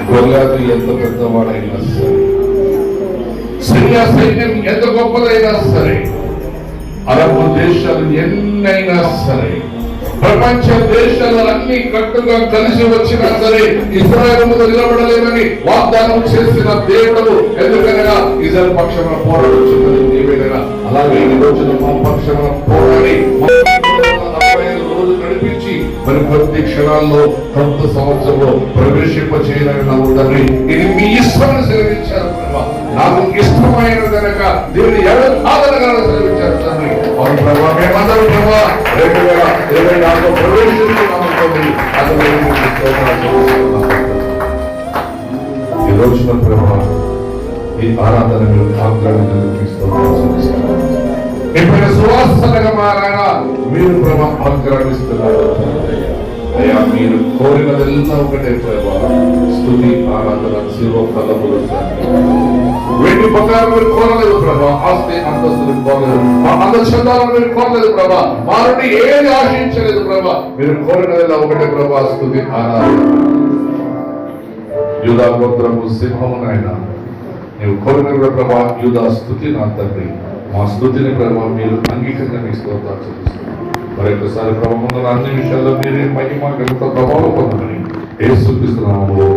గొల్లాదు ఎంత పెద్దవాడైనా సరే, సిరియా సైన్యం ఎంత గొప్పదైనా సరే, అరబ్ దేశాలు ఎన్నైనా సరే, ప్రపంచ దేశాలు అన్ని కట్టుగా కలిసి వచ్చినా సరే ఇజ్రాయెల్ ముందు నిలబడలేమని వాగ్దానం చేసిన దేవుడు. ఎందుకనగా ఇజ్రాయెల్ పక్షాన పోరాడుతున్నది నీవేనగా, అలాగే ఈ రోజున మా పక్షాన పోరాడి 45 రోజులు నడిపించి మరి కొద్ది క్షణాల్లో కొత్త సంవత్సరంలో ప్రవేశింపచేయాలని నా తండ్రి, ఇది మీ ఇష్టాన్ని సెలవించారు ప్రభా. నాకు ఇష్టమైన కనుక దేవుని ఎవరు ఆదరణగా సెలవించారు తండ్రి. అవును ప్రభా, మేమందరం ప్రభా 2024 ప్రవేశిస్తున్నాము. ఈ రోజున ప్రభా ఈ ఆరాధన ఎప్పుడైనా సువాసనగా మారాగా మీరు ప్రభా ఆగ్రహిస్తున్నారు అయ్యా. మీరు కోరినదెల్లా ఒకటే ప్రభా, స్తుతి ఆరాధన శివ ఫలములు. వెండి బంగారం మీరు కోరలేదు ప్రభా, ఆస్తి అంతస్తులు కోరలేదు, మా అందచందాలను మీరు కోరలేదు ప్రభా, మా నుండి ఏది ఆశించలేదు ప్రభా. మీరు కోరినదెల్లా ఒకటే ప్రభా, స్తుతి ఆరాధన. యూదా గోత్రము సింహమునైనా నీవు కోరిన ప్రభా యూదా స్తుతి నా తండ్రి. మా స్తుతిని ప్రభావ మీరు అంగీకరణ స్తోత్రాలు చెల్లిస్తున్నారు. మరొకసారి ప్రభావం అన్ని విషయాల్లో మీరే మహిమ గణిత ప్రభావం పొందమని యేసుక్రీస్తు నామములో